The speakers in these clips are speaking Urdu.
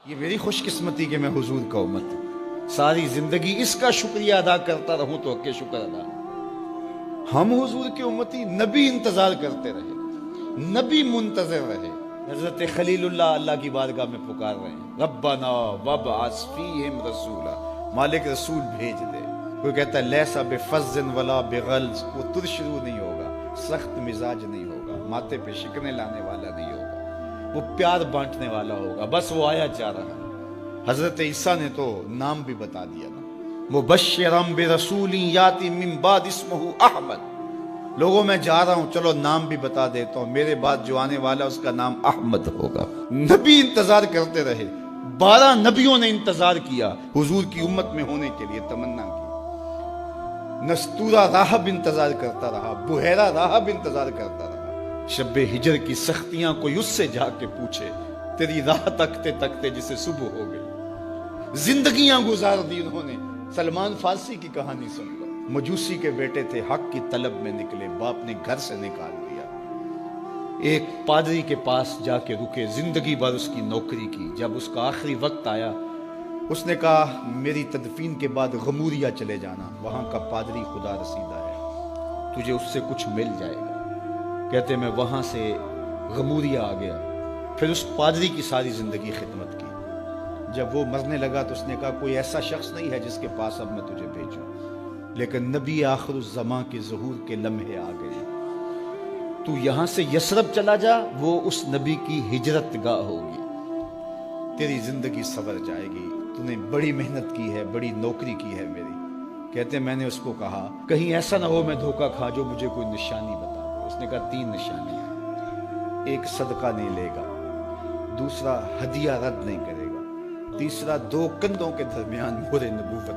یہ میری خوش قسمتی کہ میں حضور کا امت ہوں، ساری زندگی اس کا شکریہ ادا کرتا رہوں تو کہ شکر ادا نہیں۔ ہم حضور کے امتی، نبی انتظار کرتے رہے، نبی منتظر رہے۔ حضرت خلیل اللہ کی بارگاہ میں پکار رہے ہیں، ربنا وابعث فیہم رسولا، مالک رسول بھیج دے۔ کوئی کہتا ہے لیسا بفظ ولا بغلظ، وہ ترشرو نہیں ہوگا، سخت مزاج نہیں ہوگا، ماتھے پہ شکنے لانے والا نہیں ہوگا، وہ پیار بانٹنے والا ہوگا، بس وہ آیا جا رہا ہے۔ حضرت عیسیٰ نے تو نام بھی بتا دیا نا، مبشرم برسول یاتی من بعد اسمہ احمد، لوگوں میں جا رہا ہوں، چلو نام بھی بتا دیتا ہوں، میرے بعد جو آنے والا اس کا نام احمد ہوگا۔ نبی انتظار کرتے رہے، 12 نبیوں نے انتظار کیا حضور کی امت میں ہونے کے لیے، تمنا کی۔ نستورہ راہب انتظار کرتا رہا، بحیرہ راہب انتظار کرتا رہا۔ شب ہجر کی سختیاں کوئی اس سے جا کے پوچھے، تیری راہ تکتے تکتے جسے صبح ہو گئی۔ زندگیاں گزار دی انہوں نے۔ سلمان فارسی کی کہانی سن لو، مجوسی کے بیٹے تھے، حق کی طلب میں نکلے، باپ نے گھر سے نکال دیا، ایک پادری کے پاس جا کے رکے، زندگی بھر اس کی نوکری کی۔ جب اس کا آخری وقت آیا، اس نے کہا میری تدفین کے بعد غموریا چلے جانا، وہاں کا پادری خدا رسیدہ ہے، تجھے اس سے کچھ مل جائے گا۔ کہتے میں وہاں سے غموریا آ گیا، پھر اس پادری کی ساری زندگی خدمت کی۔ جب وہ مرنے لگا تو اس نے کہا کوئی ایسا شخص نہیں ہے جس کے پاس اب میں تجھے بھیجوں، لیکن نبی آخر الزمان کے ظہور کے لمحے آ گئے، تو یہاں سے یثرب چلا جا، وہ اس نبی کی ہجرت گاہ ہوگی، تیری زندگی سنور جائے گی، تو نے بڑی محنت کی ہے، بڑی نوکری کی ہے میری۔ کہتے میں نے اس کو کہا کہیں ایسا نہ ہو میں دھوکہ کھا جو مجھے کوئی نشانی بتا دے۔ اس نے کہا 3 نشانیاں، ایک صدقہ نہیں لے گا، دوسرا ہدیہ رد نہیں کرے گا، تیسرا 2 کندھوں کے درمیان مہر نبوت ہو۔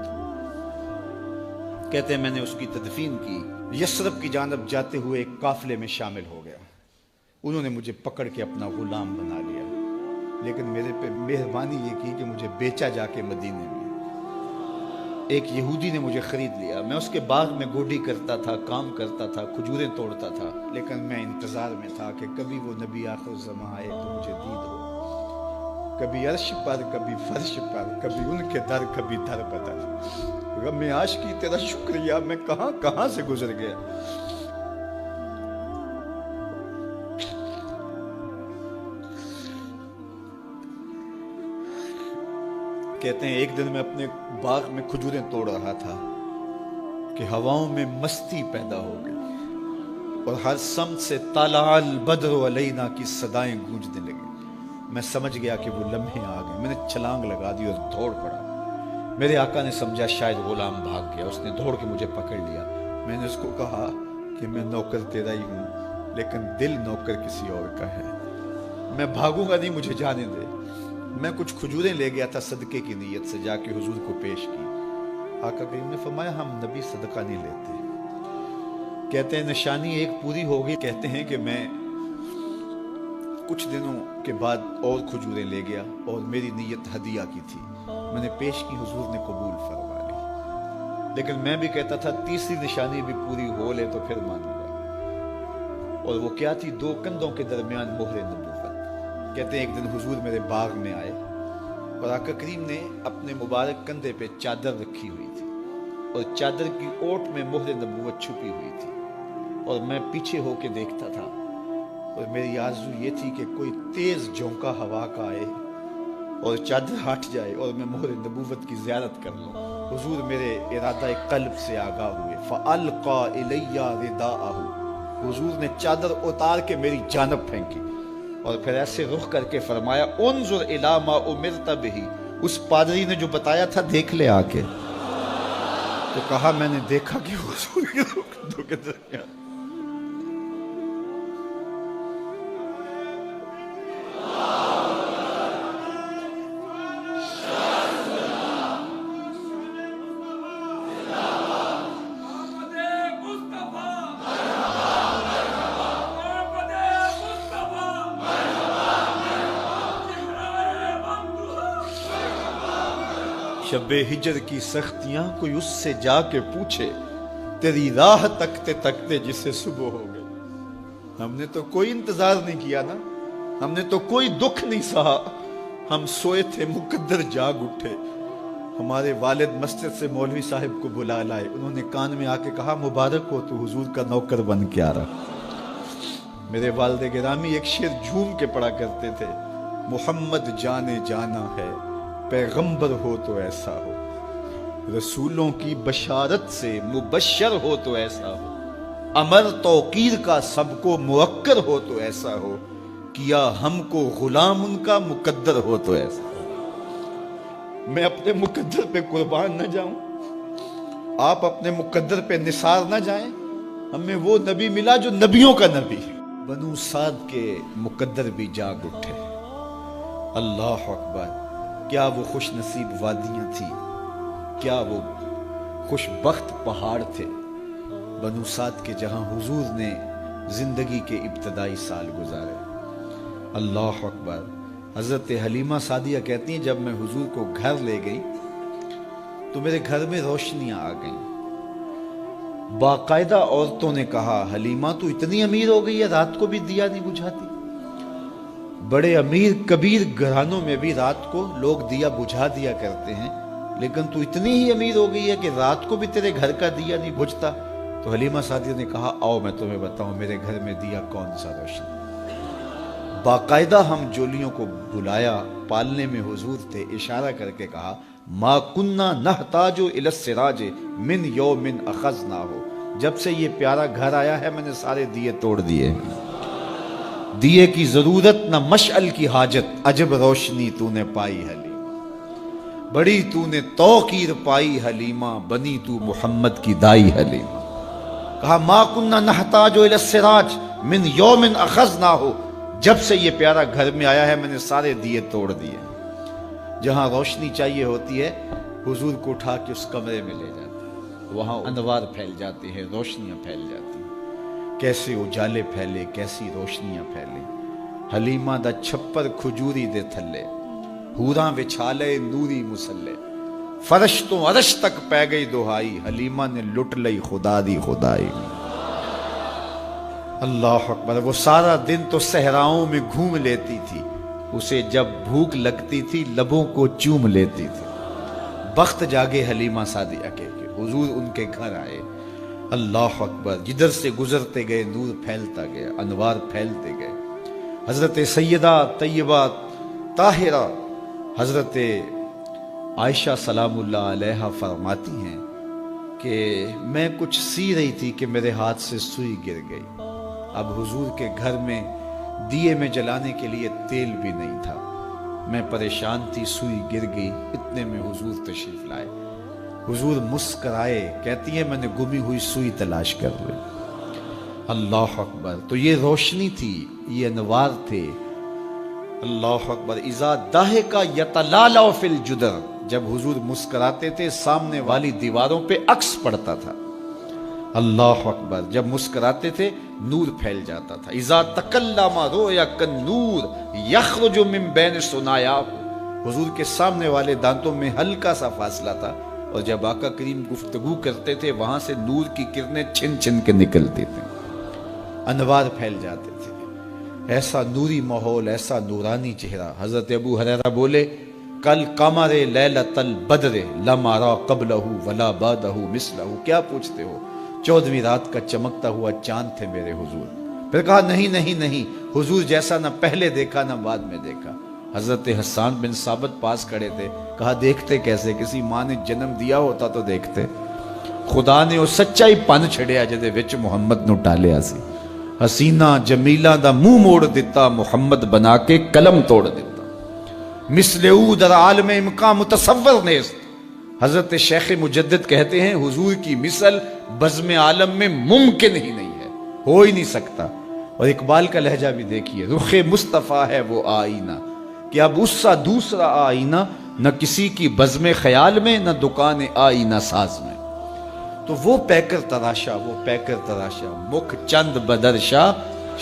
کہتے ہیں میں نے اس کی تدفین کی، یثرب کی جانب جاتے ہوئے ایک قافلے میں شامل ہو گیا، انہوں نے مجھے پکڑ کے اپنا غلام بنا لیا، لیکن میرے پہ مہربانی یہ کی کہ مجھے بیچا جا کے مدینے میں۔ ایک یہودی نے مجھے خرید لیا، میں اس کے باغ میں گوڈی کرتا تھا، کام کرتا تھا، کھجوریں توڑتا تھا، لیکن میں انتظار میں تھا کہ کبھی وہ نبی آخر الزمان آئے تو مجھے دید ہو، کبھی عرش پر، کبھی فرش پر، کبھی ان کے در، کبھی در بدر۔ غم عاشقی تیرا شکریہ، میں کہاں کہاں سے گزر گیا۔ کہتے ہیں ایک دن میں اپنے باغ میں کھجوریں توڑ رہا تھا کہ ہواؤں میں مستی پیدا ہو گئی اور ہر سمت سے طلع البدر علینا کی صدائیں گونجنے لگی۔ میں سمجھ گیا کہ وہ لمحے آ گئے، میں نے چھلانگ لگا دی اور دوڑ پڑا۔ میرے آقا نے سمجھا شاید غلام بھاگ گیا، اس نے دوڑ کے مجھے پکڑ لیا۔ میں نے اس کو کہا کہ میں نوکر تیرا ہی ہوں، لیکن دل نوکر کسی اور کا ہے، میں بھاگوں گا نہیں، مجھے جانے دے۔ میں کچھ کھجوریں لے گیا تھا صدقے کی نیت سے، جا کے حضور کو پیش کی۔ آقا کریم نے فرمایا ہم نبی صدقہ نہیں لیتے۔ کہتے ہیں نشانی ایک پوری ہو گئی، کہتے ہیں کہ میں کچھ دنوں کے بعد اور کھجوریں لے گیا اور میری نیت ہدیہ کی تھی، میں نے پیش کی، حضور نے قبول فرما لی۔ لیکن میں بھی کہتا تھا تیسری نشانی بھی پوری ہو لے تو پھر مانوں گا، اور وہ کیا تھی؟ 2 کندھوں کے درمیان مہر نبوت۔ کہتے ہیں ایک دن حضور میرے باغ میں آئے اور آقا کریم نے اپنے مبارک کندھے پہ چادر رکھی ہوئی تھی اور چادر کی اوٹ میں مہر نبوت چھپی ہوئی تھی، اور میں پیچھے ہو کے دیکھتا تھا، اور میری آرزو یہ تھی کہ کوئی تیز جھونکا ہوا کا آئے اور چادر ہٹ جائے اور میں مہر نبوت کی زیارت کر لوں۔ حضور میرے ارادہ قلب سے آگاہ ہوئے، فَأَلْقَى إِلَيَّ رِدَاءَهُ، حضور نے چادر اتار کے میری جانب پھینکی اور پھر ایسے رخ کر کے فرمایا انظر الی ما امرت بہ، اس پادری نے جو بتایا تھا دیکھ لے آ کے۔ تو کہا میں نے دیکھا کہ حضور کے دو کے درمیان شب ہجر کی سختیاں کوئی اس سے جا کے پوچھے، تیری راہ تکتے تکتے جسے صبح ہو گئی۔ ہم نے تو کوئی انتظار نہیں کیا نا، ہم نے تو کوئی دکھ نہیں سہا، ہم سوئے تھے مقدر جاگ اٹھے. ہمارے والد مسجد سے مولوی صاحب کو بلا لائے. انہوں نے کان میں آ کے کہا مبارک ہو تو حضور کا نوکر بن کے آ رہا. میرے والد گرامی ایک شعر جھوم کے پڑھا کرتے تھے, محمد جانے جانا ہے پیغمبر ہو تو ایسا ہو, رسولوں کی بشارت سے مبشر ہو تو ایسا ہو, امر توقیر کا سب کو موکر ہو تو ایسا ہو, کیا ہم کو غلام ان کا مقدر ہو تو ایسا ہو. میں اپنے مقدر پہ قربان نہ جاؤں, آپ اپنے مقدر پہ نثار نہ جائیں. ہمیں وہ نبی ملا جو نبیوں کا نبی. بنو سعد کے مقدر بھی جاگ اٹھے. اللہ اکبر, کیا وہ خوش نصیب وادیاں تھیں, کیا وہ خوش بخت پہاڑ تھے بنو سعد کے, جہاں حضور نے زندگی کے ابتدائی سال گزارے. اللہ اکبر. حضرت حلیمہ سعدیہ کہتی ہیں جب میں حضور کو گھر لے گئی تو میرے گھر میں روشنیاں آ گئیں. باقاعدہ عورتوں نے کہا حلیمہ تو اتنی امیر ہو گئی ہے رات کو بھی دیا نہیں بجھاتی. بڑے امیر کبیر گھرانوں میں بھی رات کو لوگ دیا بجھا دیا کرتے ہیں, لیکن تو اتنی ہی امیر ہو گئی ہے کہ رات کو بھی تیرے گھر کا دیا نہیں بجھتا. تو حلیمہ سعدیہ نے کہا آؤ میں تمہیں بتاؤں میرے گھر میں دیا کون سا روشن. باقاعدہ ہم جولیوں کو بلایا, پالنے میں حضور تھے, اشارہ کر کے کہا ما کننا نحتاج الی السراج من یوم اخذناہ, جب سے یہ پیارا گھر آیا ہے میں نے سارے دیے توڑ دیے. دیے کی ضرورت نہ مشعل کی حاجت, عجب روشنی تو نے پائی حلیمہ, بڑی تو نے توقیر پائی حلیمہ, بنی تو محمد کی دائی حلیمہ. کہا ما کننا نحتاج الی السراج من یوم اخذناہ, جب سے یہ پیارا گھر میں آیا ہے میں نے سارے دیے توڑ دیے. جہاں روشنی چاہیے ہوتی ہے حضور کو اٹھا کے اس کمرے میں لے جاتے ہیں, وہاں انوار پھیل جاتے ہیں, روشنیاں پھیل جاتی ہیں. کیسے اجالے پھیلے, کیسی روشنیاں پھیلے. حلیمہ دا چھپر کھجوری دے تھلے, حوراں وچھالے نوری مسلے, فرش تو عرش تک پہ گئی دہائی, حلیمہ نے لٹ لئی خدا دی خدائی. اللہ اکبر. وہ سارا دن تو صحراؤں میں گھوم لیتی تھی, اسے جب بھوک لگتی تھی لبوں کو چوم لیتی تھی. بخت جاگے حلیمہ سعدیہ کے حضور ان کے گھر آئے. اللہ اکبر. جدھر سے گزرتے گئے نور پھیلتا گیا, انوار پھیلتے گئے. حضرت سیدہ طیبہ طاہرہ حضرت عائشہ سلام اللہ علیہا فرماتی ہیں کہ میں کچھ سی رہی تھی کہ میرے ہاتھ سے سوئی گر گئی. اب حضور کے گھر میں دیے میں جلانے کے لیے تیل بھی نہیں تھا. میں پریشان تھی, سوئی گر گئی. اتنے میں حضور تشریف لائے. حضور مسکرائے, کہتی ہے میں نے گمی ہوئی سوئی تلاش کر لی. اللہ اکبر. تو یہ روشنی تھی, یہ انوار تھے. اللہ اکبر. اذا ضحک یتلالع فی الجدر, جب حضور مسکراتے تھے سامنے والی دیواروں پہ عکس پڑتا تھا. اللہ اکبر. جب مسکراتے تھے نور پھیل جاتا تھا. اذا تکلم رؤیا کالنور یخرج من بین ثنایاہ, حضور کے سامنے والے دانتوں میں ہلکا سا فاصلہ تھا, اور جب آقا کریم گفتگو کرتے تھے وہاں سے نور کی کرنیں چھن چھن کے نکلتی تھیں, انوار پھیل جاتے تھے. ایسا نوری ماحول, ایسا نورانی چہرہ. حضرت ابو ہریرہ بولے کل قمر لیلۃ البدر لم ارى قبلہ ولا بعدہ مثلہ. کیا پوچھتے ہو, 14ویں رات کا چمکتا ہوا چاند تھے میرے حضور. پھر کہا نہیں نہیں نہیں, حضور جیسا نہ پہلے دیکھا نہ بعد میں دیکھا. حضرت حسان بن ثابت پاس کھڑے تھے. کہا دیکھتے کیسے, کسی ماں نے جنم دیا ہوتا تو دیکھتے. خدا نے وہ سچائی پن چھڑیا جدے وچ محمد نو ٹالیا سی. حسینہ جمیلہ دا منہ موڑ دیتا, محمد بنا کے قلم توڑ دیتا. مثل او در عالم امکان متصور نیست. حضرت شیخ مجدد کہتے ہیں حضور کی مثل بزم عالم میں ممکن ہی نہیں ہے, ہو ہی نہیں سکتا. اور اقبال کا لہجہ بھی دیکھیے, رخ مصطفیٰ ہے وہ آئینہ کہ اب اس سا دوسرا آئینہ, نہ کسی کی بزم خیال میں نہ دکان آئینہ ساز میں. تو وہ پیکر تراشا, وہ پیکر تراشا, مکھ چند بدرشا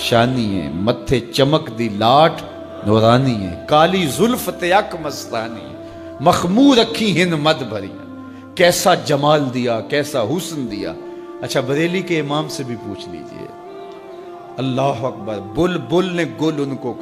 شانی ہے, متھے چمک دی لاٹ نورانی ہے, کالی زلف تیک مستانی ہے, مخمور اکھی ہن مد بھری. کیسا جمال دیا, کیسا حسن دیا. اچھا بریلی کے امام سے بھی پوچھ لیجئے. اللہ اکبر. بل بل نے گل ان کو